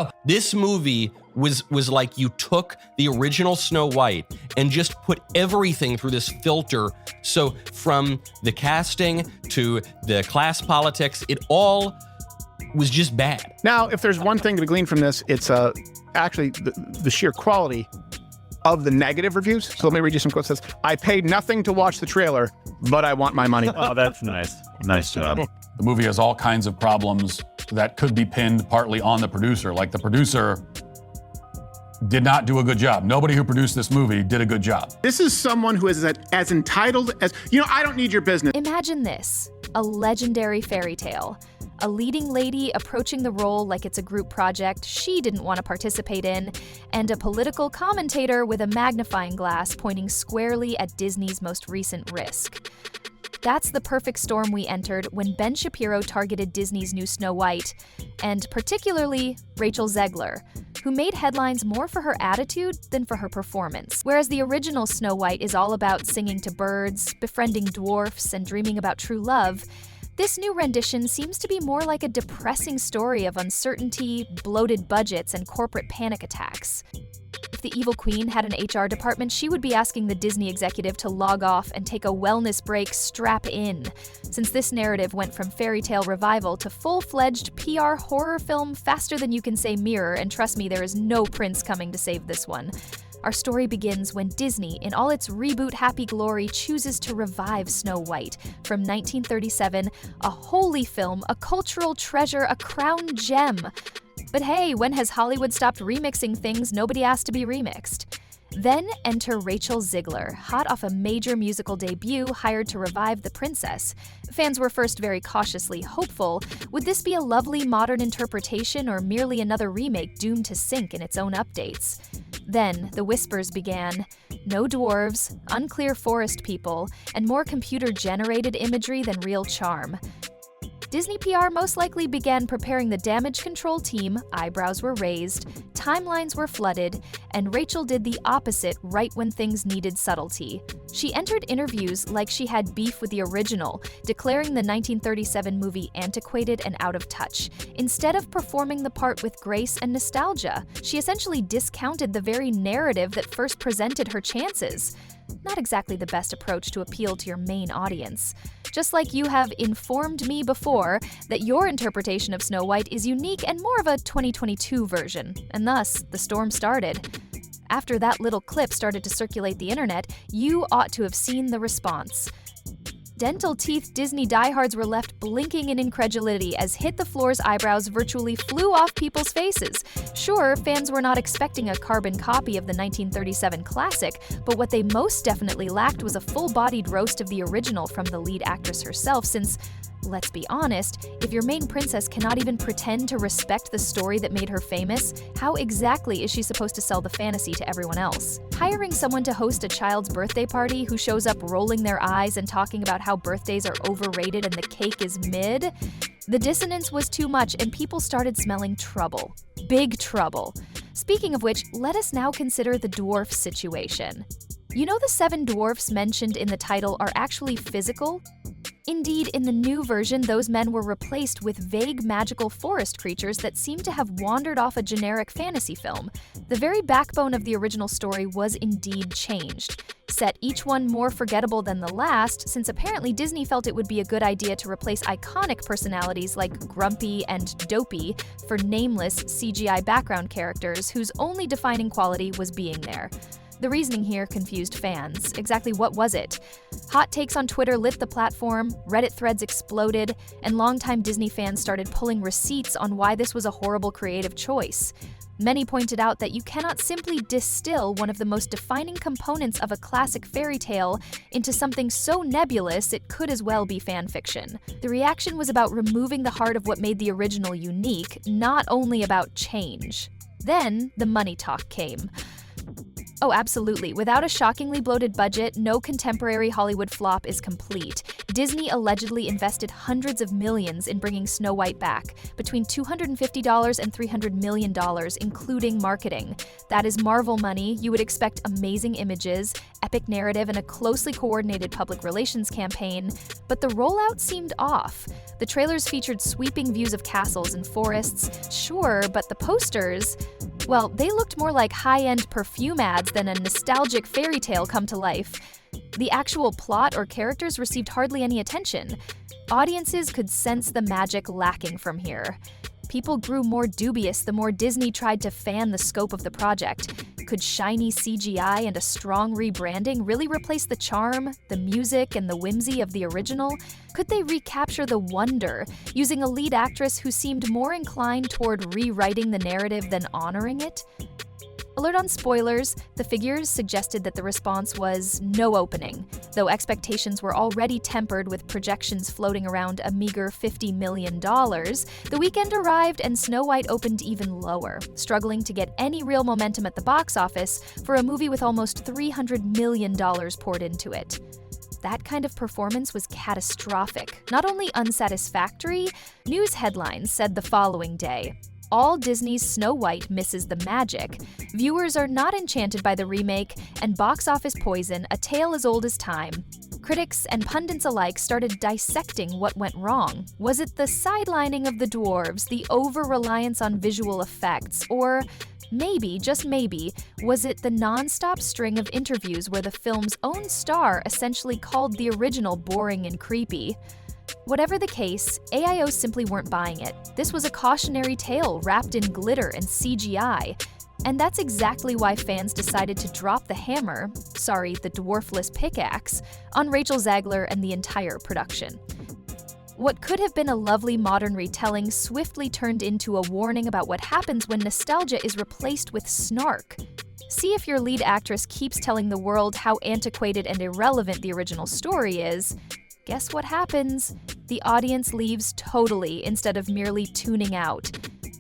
No, this movie was like you took the original Snow White and just put everything through this filter. So from the casting to the class politics, it all was just bad. Now, if there's one thing to glean from this, it's actually the sheer quality of the negative reviews. So let me read you some quotes. It says, I paid nothing to watch the trailer, but I want my money. Oh, that's nice. Nice job. The movie has all kinds of problems that could be pinned partly on the producer. Like the producer did not do a good job. Nobody who produced this movie did a good job. This is someone who is as entitled as, I don't need your business. Imagine this, a legendary fairy tale. A leading lady approaching the role like it's a group project she didn't want to participate in, and a political commentator with a magnifying glass pointing squarely at Disney's most recent risk. That's the perfect storm we entered when Ben Shapiro targeted Disney's new Snow White, and particularly Rachel Zegler, who made headlines more for her attitude than for her performance. Whereas the original Snow White is all about singing to birds, befriending dwarfs, and dreaming about true love, this new rendition seems to be more like a depressing story of uncertainty, bloated budgets, and corporate panic attacks. If the evil queen had an HR department, she would be asking the Disney executive to log off and take a wellness break, strap in, since this narrative went from fairy tale revival to full-fledged PR horror film faster than you can say mirror, and trust me, there is no prince coming to save this one. Our story begins when Disney, in all its reboot happy glory, chooses to revive Snow White from 1937, a holy film, a cultural treasure, a crown gem. But hey, when has Hollywood stopped remixing things nobody asked to be remixed? Then enter Rachel Zegler, hot off a major musical debut, hired to revive the princess. Fans were first very cautiously hopeful. Would this be a lovely modern interpretation or merely another remake doomed to sink in its own updates? Then the whispers began. No dwarves, unclear forest people, and more computer-generated imagery than real charm. Disney PR most likely began preparing the damage control team, eyebrows were raised, timelines were flooded, and Rachel did the opposite right when things needed subtlety. She entered interviews like she had beef with the original, declaring the 1937 movie antiquated and out of touch. Instead of performing the part with grace and nostalgia, she essentially discounted the very narrative that first presented her chances. Not exactly the best approach to appeal to your main audience. Just like you have informed me before that your interpretation of Snow White is unique and more of a 2022 version, and thus, the storm started. After that little clip started to circulate the internet, you ought to have seen the response. Dental teeth Disney diehards were left blinking in incredulity as Hit the Floor's eyebrows virtually flew off people's faces. Sure, fans were not expecting a carbon copy of the 1937 classic, but what they most definitely lacked was a full-bodied roast of the original from the lead actress herself, since, let's be honest, if your main princess cannot even pretend to respect the story that made her famous, how exactly is she supposed to sell the fantasy to everyone else? Hiring someone to host a child's birthday party who shows up rolling their eyes and talking about how birthdays are overrated and the cake is mid? The dissonance was too much and people started smelling trouble. Big trouble. Speaking of which, let us now consider the dwarf situation. You know the 7 dwarfs mentioned in the title are actually physical? Indeed, in the new version, those men were replaced with vague magical forest creatures that seem to have wandered off a generic fantasy film. The very backbone of the original story was indeed changed. Set each one more forgettable than the last, since apparently Disney felt it would be a good idea to replace iconic personalities like Grumpy and Dopey for nameless CGI background characters whose only defining quality was being there. The reasoning here confused fans. Exactly what was it? Hot takes on Twitter lit the platform, Reddit threads exploded, and longtime Disney fans started pulling receipts on why this was a horrible creative choice. Many pointed out that you cannot simply distill one of the most defining components of a classic fairy tale into something so nebulous it could as well be fan fiction. The reaction was about removing the heart of what made the original unique, not only about change. Then, the money talk came. Oh, absolutely. Without a shockingly bloated budget, no contemporary Hollywood flop is complete. Disney allegedly invested hundreds of millions in bringing Snow White back, between $250 and $300 million, including marketing. That is Marvel money. You would expect amazing images, epic narrative, and a closely coordinated public relations campaign, but the rollout seemed off. The trailers featured sweeping views of castles and forests, sure, but the posters, well, they looked more like high-end perfume ads than a nostalgic fairy tale come to life. The actual plot or characters received hardly any attention. Audiences could sense the magic lacking from here. People grew more dubious the more Disney tried to fan the scope of the project. Could shiny CGI and a strong rebranding really replace the charm, the music, and the whimsy of the original? Could they recapture the wonder, using a lead actress who seemed more inclined toward rewriting the narrative than honoring it? Alert on spoilers, the figures suggested that the response was no opening, though expectations were already tempered with projections floating around a meager $50 million. The weekend arrived and Snow White opened even lower, struggling to get any real momentum at the box office for a movie with almost $300 million poured into it. That kind of performance was catastrophic. Not only unsatisfactory, news headlines said the following day, "All Disney's Snow White misses the magic. Viewers are not enchanted by the remake, and box office poison, a tale as old as time." Critics and pundits alike started dissecting what went wrong. Was it the sidelining of the dwarves, the over-reliance on visual effects, or maybe, just maybe, was it the non-stop string of interviews where the film's own star essentially called the original boring and creepy? Whatever the case, AIO simply weren't buying it. This was a cautionary tale wrapped in glitter and CGI. And that's exactly why fans decided to drop the hammer, the dwarfless pickaxe, on Rachel Zegler and the entire production. What could have been a lovely modern retelling swiftly turned into a warning about what happens when nostalgia is replaced with snark. See if your lead actress keeps telling the world how antiquated and irrelevant the original story is. Guess what happens? The audience leaves totally instead of merely tuning out.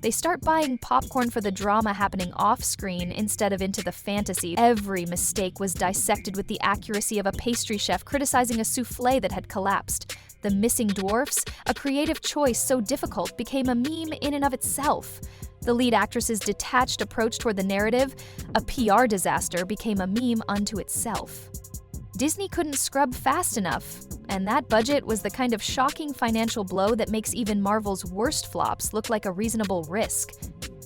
They start buying popcorn for the drama happening off-screen instead of into the fantasy. Every mistake was dissected with the accuracy of a pastry chef criticizing a souffle that had collapsed. The missing dwarfs, a creative choice so difficult, became a meme in and of itself. The lead actress's detached approach toward the narrative, a PR disaster, became a meme unto itself. Disney couldn't scrub fast enough, and that budget was the kind of shocking financial blow that makes even Marvel's worst flops look like a reasonable risk.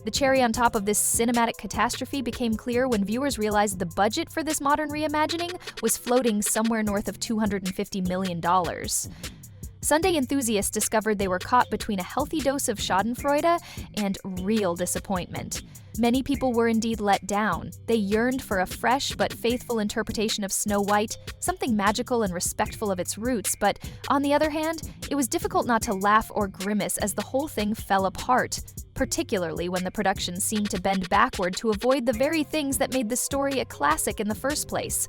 The cherry on top of this cinematic catastrophe became clear when viewers realized the budget for this modern reimagining was floating somewhere north of $250 million. Sunday enthusiasts discovered they were caught between a healthy dose of schadenfreude and real disappointment. Many people were indeed let down. They yearned for a fresh but faithful interpretation of Snow White, something magical and respectful of its roots, but on the other hand, it was difficult not to laugh or grimace as the whole thing fell apart, particularly when the production seemed to bend backward to avoid the very things that made the story a classic in the first place.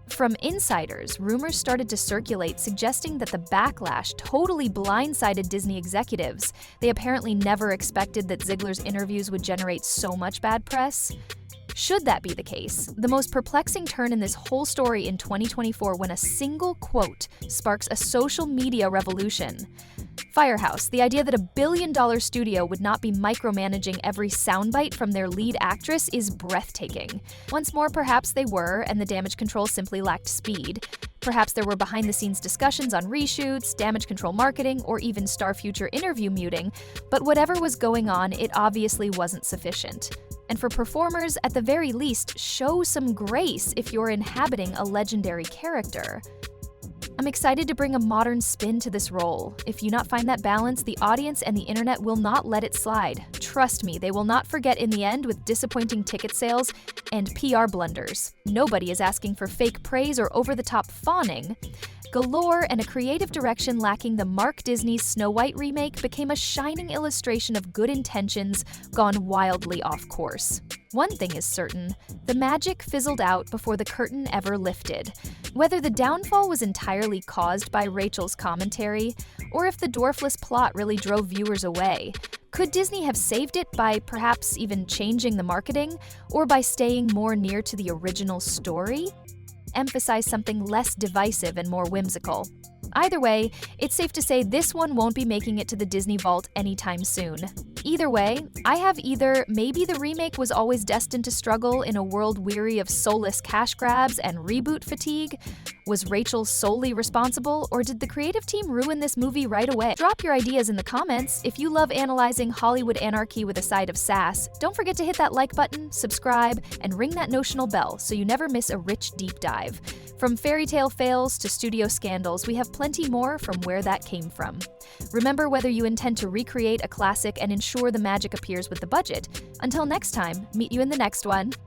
From insiders, rumors started to circulate suggesting that the backlash totally blindsided Disney executives. They apparently never expected that Zegler's interviews would generate so much bad press. Should that be the case, the most perplexing turn in this whole story in 2024 when a single quote sparks a social media revolution. Firehouse, the idea that a billion-dollar studio would not be micromanaging every soundbite from their lead actress is breathtaking. Once more, perhaps they were, and the damage control simply lacked speed. Perhaps there were behind-the-scenes discussions on reshoots, damage control marketing, or even Star Future interview muting, but whatever was going on, it obviously wasn't sufficient. And for performers, at the very least, show some grace if you're inhabiting a legendary character. I'm excited to bring a modern spin to this role. If you not find that balance, the audience and the internet will not let it slide. Trust me, they will not forget in the end with disappointing ticket sales and PR blunders. Nobody is asking for fake praise or over-the-top fawning. Galore and a creative direction lacking the Mark Disney's Snow White remake became a shining illustration of good intentions gone wildly off course. One thing is certain, the magic fizzled out before the curtain ever lifted. Whether the downfall was entirely caused by Rachel's commentary, or if the dwarfless plot really drove viewers away, Could Disney have saved it by perhaps even changing the marketing, or by staying more near to the original story? Emphasize something less divisive and more whimsical. Either way, it's safe to say this one won't be making it to the Disney Vault anytime soon. Either way, I have either maybe the remake was always destined to struggle in a world weary of soulless cash grabs and reboot fatigue, was Rachel solely responsible, or did the creative team ruin this movie right away? Drop your ideas in the comments. If you love analyzing Hollywood anarchy with a side of sass, don't forget to hit that like button, subscribe, and ring that notional bell so you never miss a rich deep dive. From fairy tale fails to studio scandals, we have plenty more from where that came from. Remember, whether you intend to recreate a classic and ensure the magic appears with the budget. Until next time, meet you in the next one.